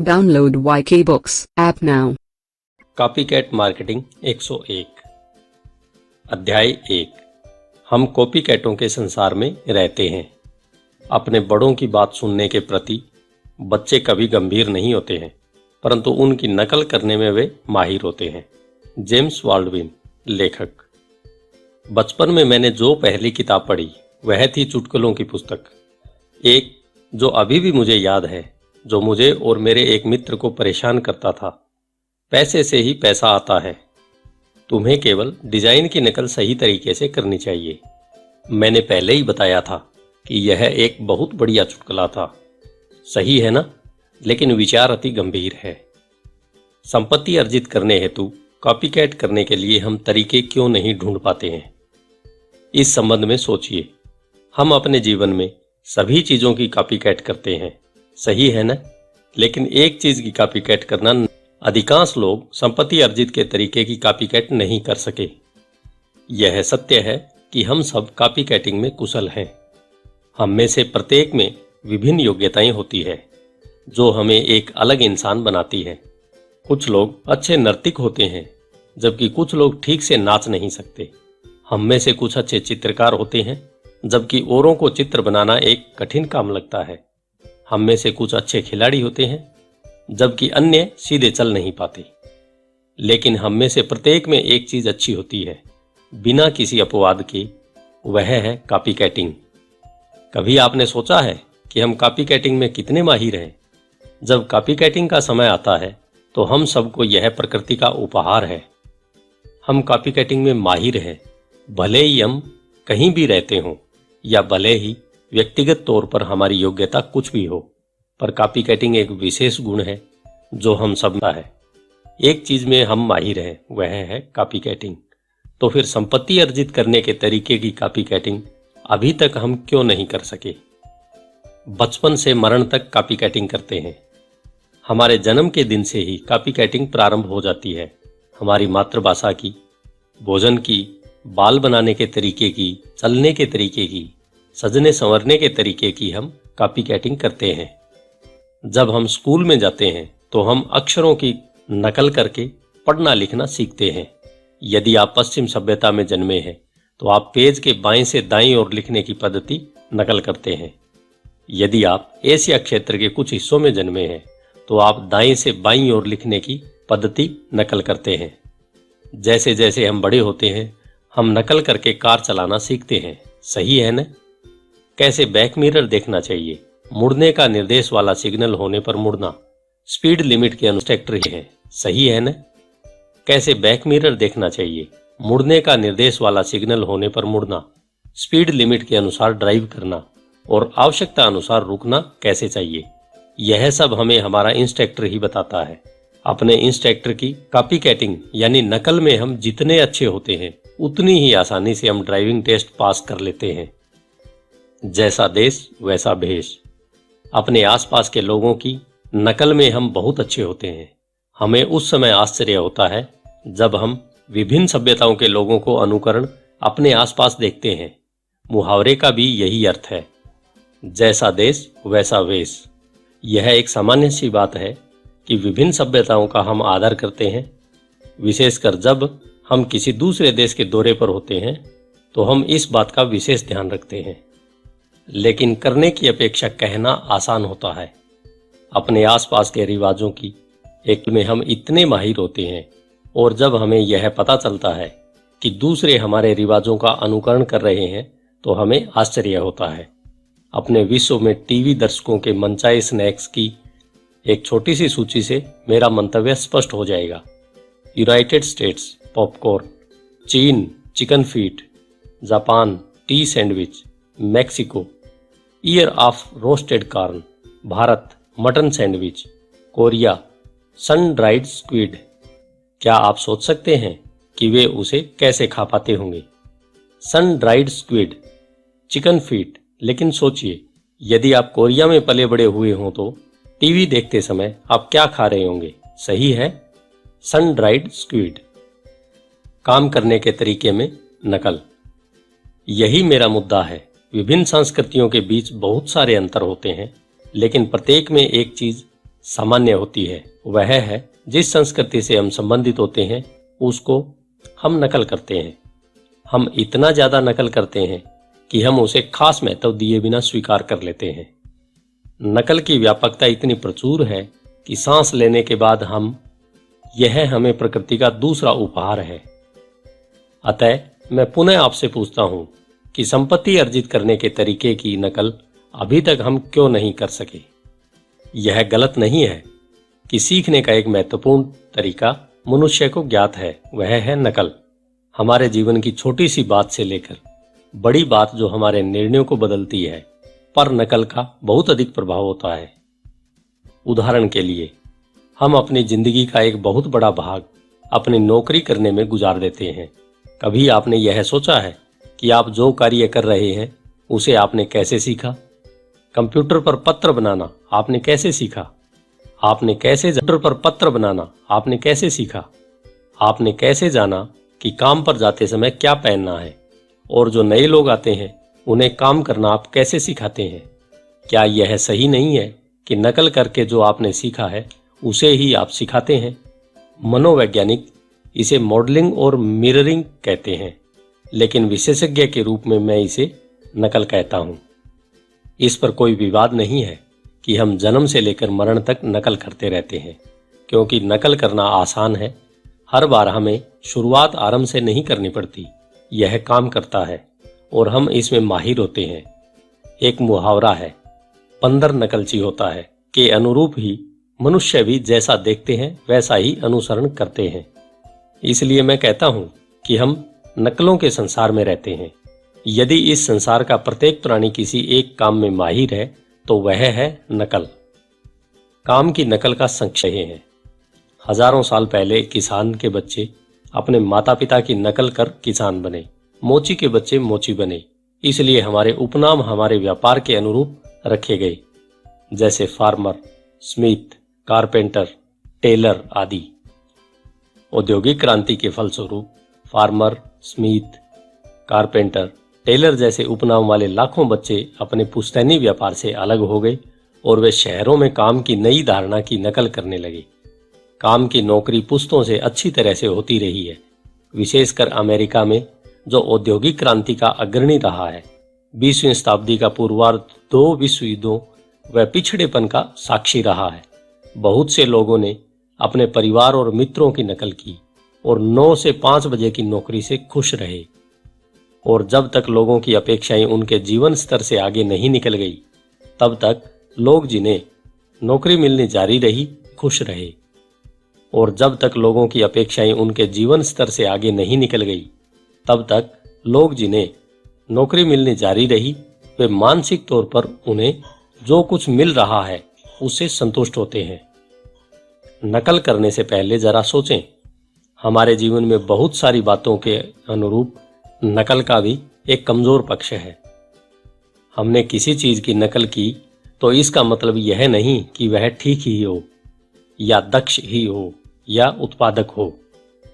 Download YK Books app now. Copycat marketing 101 अध्याय 1। हम कॉपीकैटों के संसार में रहते हैं। अपने बड़ों की बात सुनने के प्रति बच्चे कभी गंभीर नहीं होते हैं, परंतु उनकी नकल करने में वे माहिर होते हैं। जेम्स बाल्डविन, लेखक। बचपन में मैंने जो पहली किताब पढ़ी वह थी चुटकुलों की पुस्तक, एक जो अभी भी मुझे याद है, जो मुझे और मेरे एक मित्र को परेशान करता था। पैसे से ही पैसा आता है, तुम्हें केवल डिजाइन की नकल सही तरीके से करनी चाहिए। मैंने पहले ही बताया था कि यह एक बहुत बढ़िया चुटकुला था। सही है ना? लेकिन विचार अति गंभीर है। संपत्ति अर्जित करने हेतु कॉपीकैट करने के लिए हम तरीके क्यों नहीं ढूंढ पाते हैं? इस संबंध में सोचिए। हम अपने जीवन में सभी चीजों की कॉपीकैट करते हैं, सही है ना? लेकिन एक चीज की कॉपीकैट करना अधिकांश लोग संपत्ति अर्जित के तरीके की कॉपीकैट नहीं कर सके। यह सत्य है कि हम सब कॉपीकैटिंग में कुशल हैं। हम में से प्रत्येक में विभिन्न योग्यताएं होती है जो हमें एक अलग इंसान बनाती है। कुछ लोग अच्छे नर्तक होते हैं, जबकि कुछ लोग ठीक से नाच नहीं सकते। हम में से कुछ अच्छे चित्रकार होते हैं, जबकि औरों को चित्र बनाना एक कठिन काम लगता है। हम में से कुछ अच्छे खिलाड़ी होते हैं, जबकि अन्य सीधे चल नहीं पाते। लेकिन हम में से प्रत्येक में एक चीज अच्छी होती है, बिना किसी अपवाद के, वह है कॉपीकैटिंग। कभी आपने सोचा है कि हम कॉपीकैटिंग में कितने माहिर हैं? जब कॉपीकैटिंग का समय आता है तो हम सबको यह प्रकृति का उपहार है। हम कॉपीकैटिंग में माहिर हैं, भले ही हम कहीं भी रहते हों या भले ही व्यक्तिगत तौर पर हमारी योग्यता कुछ भी हो, पर कॉपीकैटिंग एक विशेष गुण है जो हम सब का है। एक चीज में हम माहिर हैं, वह है कॉपीकैटिंग। तो फिर संपत्ति अर्जित करने के तरीके की कॉपीकैटिंग अभी तक हम क्यों नहीं कर सके? बचपन से मरण तक कॉपीकैटिंग करते हैं। हमारे जन्म के दिन से ही कॉपीकैटिंग प्रारंभ हो जाती है। हमारी मातृभाषा की, भोजन की, बाल बनाने के तरीके की, चलने के तरीके की, सजने संवरने के तरीके की हम कॉपीकैटिंग करते हैं। जब हम स्कूल में जाते हैं तो हम अक्षरों की नकल करके पढ़ना लिखना सीखते हैं। यदि आप पश्चिम सभ्यता में जन्मे हैं तो आप पेज के बाएं से दाईं ओर लिखने की पद्धति नकल करते हैं। यदि आप एशिया क्षेत्र के कुछ हिस्सों में जन्मे हैं तो आप दाईं से बाईं ओर लिखने की पद्धति नकल करते हैं। जैसे जैसे हम बड़े होते हैं हम नकल करके कार चलाना सीखते हैं, सही है ना? कैसे बैक मिरर देखना चाहिए, मुड़ने का निर्देश वाला सिग्नल होने पर मुड़ना, स्पीड लिमिट के अनुसार है, सही है ना? कैसे बैक मिरर देखना चाहिए, मुड़ने का निर्देश वाला सिग्नल होने पर मुड़ना, स्पीड लिमिट के अनुसार ड्राइव करना और आवश्यकता अनुसार रुकना कैसे चाहिए, यह सब हमें हमारा इंस्ट्रक्टर ही बताता है। अपने इंस्ट्रक्टर की कॉपीकैटिंग यानी नकल में हम जितने अच्छे होते हैं उतनी ही आसानी से हम ड्राइविंग टेस्ट पास कर लेते हैं। जैसा देश वैसा भेष। अपने आसपास के लोगों की नकल में हम बहुत अच्छे होते हैं। हमें उस समय आश्चर्य होता है जब हम विभिन्न सभ्यताओं के लोगों को अनुकरण अपने आसपास देखते हैं। मुहावरे का भी यही अर्थ है, जैसा देश वैसा वेश। यह एक सामान्य सी बात है कि विभिन्न सभ्यताओं का हम आदर करते हैं। विशेषकर जब हम किसी दूसरे देश के दौरे पर होते हैं तो हम इस बात का विशेष ध्यान रखते हैं। लेकिन करने की अपेक्षा कहना आसान होता है। अपने आसपास के रिवाजों की एक में हम इतने माहिर होते हैं, और जब हमें यह पता चलता है कि दूसरे हमारे रिवाजों का अनुकरण कर रहे हैं तो हमें आश्चर्य होता है। अपने विश्व में टीवी दर्शकों के मनचाहे स्नैक्स की एक छोटी सी सूची से मेरा मंतव्य स्पष्ट हो जाएगा। यूनाइटेड स्टेट्स पॉपकॉर्न, चीन chicken feet, Japan tea sandwich, Mexico ear of roasted corn, Bharat mutton sandwich, Korea sun dried squid. क्या आप सोच सकते हैं कि वे उसे कैसे खा पाते होंगे? Sun dried squid, chicken feet. लेकिन सोचिए, यदि आप कोरिया में पले बड़े हुए हों तो टीवी देखते समय आप क्या खा रहे होंगे? सही है, सन ड्राइड स्क्विड। काम करने के तरीके में नकल। यही मेरा मुद्दा है। विभिन्न संस्कृतियों के बीच बहुत सारे अंतर होते हैं, लेकिन प्रत्येक में एक चीज सामान्य होती है वह है जिस संस्कृति से हम संबंधित होते हैं उसको हम नकल करते हैं। हम इतना ज्यादा नकल करते हैं कि हम उसे खास महत्व दिए बिना स्वीकार कर लेते हैं। नकल की व्यापकता इतनी प्रचुर है कि सांस लेने के बाद यह हमें प्रकृति का दूसरा उपहार है। अतः मैं पुनः आपसे पूछता हूं कि संपत्ति अर्जित करने के तरीके की नकल अभी तक हम क्यों नहीं कर सके। यह गलत नहीं है कि सीखने का एक महत्वपूर्ण तरीका मनुष्य को ज्ञात है, वह है नकल। हमारे जीवन की छोटी सी बात से लेकर बड़ी बात जो हमारे निर्णयों को बदलती है पर नकल का बहुत अधिक प्रभाव होता है। उदाहरण के लिए हम अपनी जिंदगी का एक बहुत बड़ा भाग अपनी नौकरी करने में गुजार देते हैं। कभी आपने यह सोचा है कि आप जो कार्य कर रहे हैं उसे आपने कैसे सीखा? कंप्यूटर पर पत्र बनाना आपने कैसे सीखा? आपने कैसे कंप्यूटर पर पत्र बनाना आपने कैसे सीखा? आपने कैसे जाना कि काम पर जाते समय क्या पहनना है? और जो नए लोग आते हैं उन्हें काम करना आप कैसे सिखाते हैं? क्या यह सही नहीं है कि नकल करके जो आपने सीखा है उसे ही आप सिखाते हैं? मनोवैज्ञानिक इसे मॉडलिंग और मिररिंग कहते हैं, लेकिन विशेषज्ञ के रूप में मैं इसे नकल कहता हूं। इस पर कोई विवाद नहीं है कि हम जन्म से लेकर मरण तक नकल करते रहते हैं, क्योंकि नकल करना आसान है। हर बार हमें शुरुआत आरंभ से नहीं करनी पड़ती, यह काम करता है और हम इसमें माहिर होते हैं। एक मुहावरा है, बंदर नकलची होता है, के अनुरूप ही मनुष्य भी जैसा देखते हैं वैसा ही अनुसरण करते हैं। इसलिए मैं कहता हूं कि हम नकलों के संसार में रहते हैं। यदि इस संसार का प्रत्येक प्राणी किसी एक काम में माहिर है तो वह है नकल। काम की नकल का संक्षेप है। हजारों साल पहले किसान के बच्चे अपने माता पिता की नकल कर किसान बने। मोची के बच्चे मोची बने। इसलिए हमारे उपनाम हमारे व्यापार के अनुरूप रखे गए, जैसे फार्मर, स्मिथ, कारपेंटर, टेलर आदि। औद्योगिक क्रांति के फलस्वरूप फार्मर, स्मिथ, कारपेंटर, टेलर जैसे उपनाम वाले लाखों बच्चे अपने पुश्तैनी व्यापार से अलग हो गए और वे शहरों में काम की नई धारणा की नकल करने लगे। काम की नौकरी पुश्तों से अच्छी तरह से होती रही है, विशेषकर अमेरिका में जो औद्योगिक क्रांति का अग्रणी रहा है। 20वीं शताब्दी का पूर्वार्ध 2 विश्व युद्धों व पिछड़ेपन का साक्षी रहा है। बहुत से लोगों ने अपने परिवार और मित्रों की नकल की और 9 से 5 बजे की नौकरी से खुश रहे। और जब तक लोगों की अपेक्षाएं उनके जीवन स्तर से आगे नहीं निकल गई, तब तक लोग जिन्हें नौकरी मिलनी जारी रही खुश रहे। और जब तक लोगों की अपेक्षाएं उनके जीवन स्तर से आगे नहीं निकल गई, तब तक लोग जिन्हें नौकरी मिलनी जारी रही वे मानसिक तौर पर उन्हें जो कुछ मिल रहा है उससे संतुष्ट होते हैं। नकल करने से पहले जरा सोचें, हमारे जीवन में बहुत सारी बातों के अनुरूप नकल का भी एक कमजोर पक्ष है। हमने किसी चीज की नकल की तो इसका मतलब यह नहीं कि वह ठीक ही हो या दक्ष ही हो या उत्पादक हो।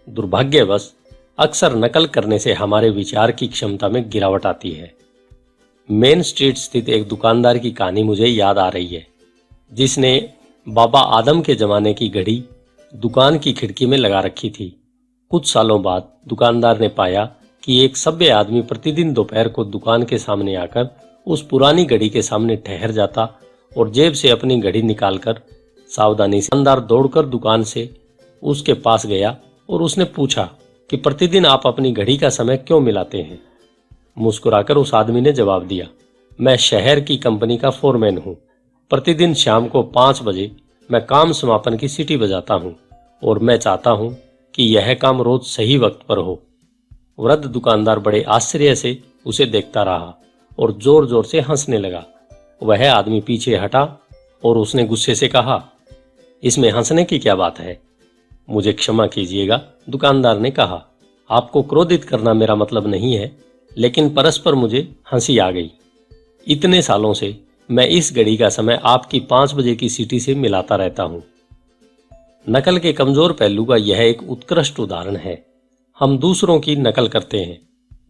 दुर्भाग्यवश अक्सर नकल करने से हमारे विचार की क्षमता में गिरावट आती है। मेन स्ट्रीट स्थित एक दुकानदार की कहानी मुझे याद आ रही है, जिसने बाबा आदम के जमाने की घड़ी दुकान की खिड़की में लगा रखी थी। कुछ सालों बाद दुकानदार ने पाया कि एक सभ्य आदमी प्रतिदिन दोपहर को दुकान के सामने आकर उस पुरानी घड़ी के सामने ठहर जाता और जेब से अपनी घड़ी निकालकर सावधानी से दुकानदार दौड़कर दुकान से उसके पास गया और उसने पूछा कि प्रतिदिन आप अपनी घड़ी का समय क्यों मिलाते हैं? मुस्कुराकर उस आदमी ने जवाब दिया, मैं शहर की कंपनी का फोरमैन हूँ। प्रतिदिन शाम को 5 बजे मैं काम समापन की सीटी बजाता हूँ और मैं चाहता हूँ कि यह काम रोज सही वक्त पर हो। वृद्ध दुकानदार बड़े आश्चर्य से उसे देखता रहा और जोर जोर से हंसने लगा। वह आदमी पीछे हटा और उसने गुस्से से कहा, इसमें हंसने की क्या बात है? मुझे क्षमा कीजिएगा, दुकानदार ने कहा, आपको क्रोधित करना मेरा मतलब नहीं है, लेकिन परस्पर मुझे हंसी आ गई। इतने सालों से मैं इस घड़ी का समय आपकी 5 बजे की सीटी से मिलाता रहता हूं। नकल के कमजोर पहलू का यह एक उत्कृष्ट उदाहरण है। हम दूसरों की नकल करते हैं,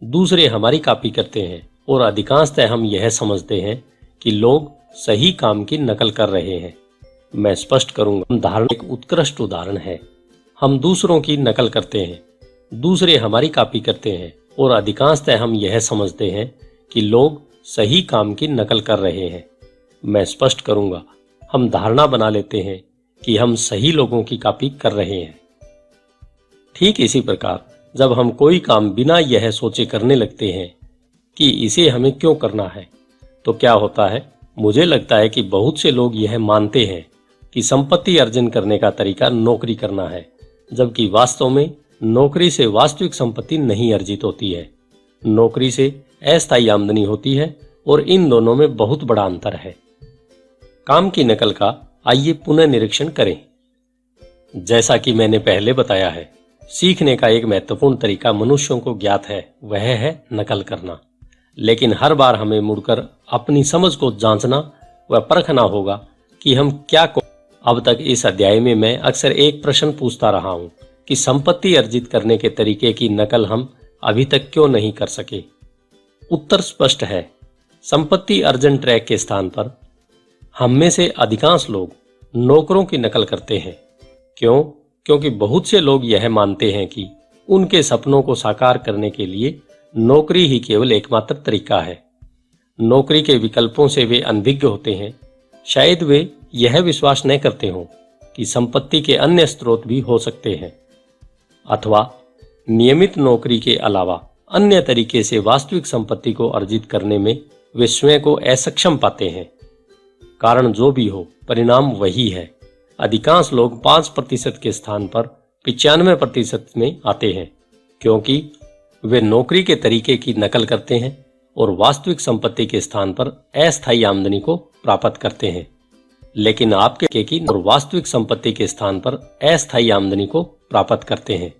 दूसरे हमारी कॉपी करते हैं और अधिकांशतः हम यह समझते हैं कि लोग सही काम की नकल कर रहे हैं। मैं स्पष्ट करूंगा। धारणा एक उत्कृष्ट उदाहरण है। हम दूसरों की नकल करते हैं, दूसरे हमारी कॉपी करते हैं और अधिकांशतः हम यह समझते हैं कि लोग सही काम की नकल कर रहे हैं। मैं स्पष्ट करूंगा, हम धारणा बना लेते हैं कि हम सही लोगों की कॉपी कर रहे हैं। ठीक इसी प्रकार जब हम कोई काम बिना यह सोचे करने लगते हैं कि इसे हमें क्यों करना है, तो क्या होता है? मुझे लगता है कि बहुत से लोग यह मानते हैं कि संपत्ति अर्जन करने का तरीका नौकरी करना है, जबकि वास्तव में नौकरी से वास्तविक संपत्ति नहीं अर्जित होती है। नौकरी से अस्थायी आमदनी होती है और इन दोनों में बहुत बड़ा अंतर है। काम की नकल का आइए पुनः निरीक्षण करें। जैसा कि मैंने पहले बताया है, सीखने का एक महत्वपूर्ण तरीका मनुष्यों को ज्ञात है, वह है नकल करना। लेकिन हर बार हमें मुड़कर अपनी समझ को जांचना व परखना होगा कि हम क्या अब तक इस अध्याय में मैं अक्सर एक प्रश्न पूछता रहा हूं कि संपत्ति अर्जित करने के तरीके की नकल हम अभी तक क्यों नहीं कर सके। उत्तर स्पष्ट है। संपत्ति अर्जन ट्रैक के स्थान पर हम में से अधिकांश लोग नौकरों की नकल करते हैं। क्यों? क्योंकि बहुत से लोग यह मानते हैं कि उनके सपनों को साकार करने के लिए नौकरी ही केवल एकमात्र तरीका है। नौकरी के विकल्पों से वे अनभिज्ञ होते हैं। शायद वे यह विश्वास न करते हों कि संपत्ति के अन्य स्रोत भी हो सकते हैं, अथवा नियमित नौकरी के अलावा अन्य तरीके से वास्तविक संपत्ति को अर्जित करने में वे स्वयं को असक्षम पाते हैं। कारण जो भी हो, परिणाम वही है। अधिकांश लोग 5% के स्थान पर 95% में आते हैं, क्योंकि वे नौकरी के तरीके की नकल करते हैं और वास्तविक संपत्ति के स्थान पर अस्थायी आमदनी को प्राप्त करते हैं। लेकिन आपके की और वास्तविक संपत्ति के स्थान पर अस्थायी आमदनी को प्राप्त करते हैं।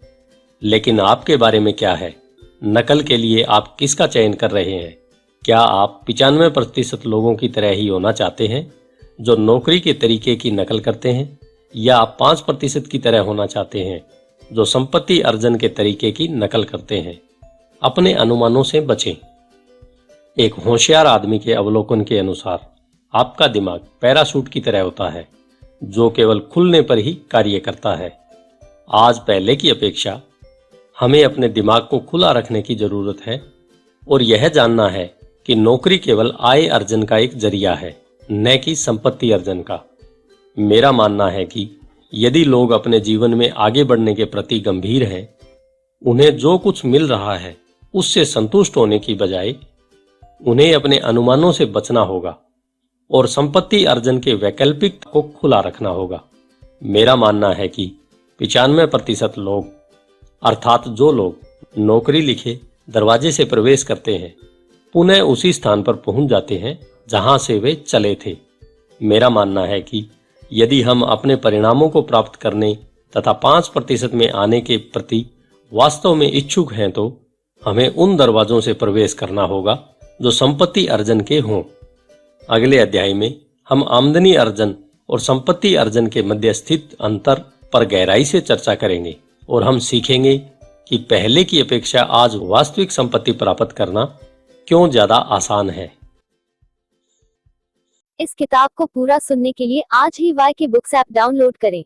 लेकिन आपके बारे में क्या है? नकल के लिए आप किसका चयन कर रहे हैं? क्या आप 95% लोगों की तरह ही होना चाहते हैं जो नौकरी के तरीके की नकल करते हैं, या आप 5% की तरह होना चाहते हैं जो संपत्ति अर्जन के तरीके की नकल करते हैं? अपने अनुमानों से बचें। एक होशियार आदमी के अवलोकन के अनुसार आपका दिमाग पैराशूट की तरह होता है, जो केवल खुलने पर ही कार्य करता है। आज पहले की अपेक्षा हमें अपने दिमाग को खुला रखने की जरूरत है और यह जानना है कि नौकरी केवल आय अर्जन का एक जरिया है, न कि संपत्ति अर्जन का। मेरा मानना है कि यदि लोग अपने जीवन में आगे बढ़ने के प्रति गंभीर हैं, उन्हें जो कुछ मिल रहा है उससे संतुष्ट होने की बजाय उन्हें अपने अनुमानों से बचना होगा और संपत्ति अर्जन के वैकल्पिक को खुला रखना होगा। मेरा मानना है कि 95% लोग, अर्थात जो लोग नौकरी लिखे दरवाजे से प्रवेश करते हैं, पुनः उसी स्थान पर पहुंच जाते हैं जहां से वे चले थे। मेरा मानना है कि यदि हम अपने परिणामों को प्राप्त करने तथा 5% में आने के प्रति वास्तव में इच्छुक हैं, तो हमें उन दरवाजों से प्रवेश करना होगा जो संपत्ति अर्जन के हों। अगले अध्याय में हम आमदनी अर्जन और संपत्ति अर्जन के मध्य स्थित अंतर पर गहराई से चर्चा करेंगे और हम सीखेंगे कि पहले की अपेक्षा आज वास्तविक संपत्ति प्राप्त करना क्यों ज्यादा आसान है। इस किताब को पूरा सुनने के लिए आज ही YK बुक्स ऐप डाउनलोड करें।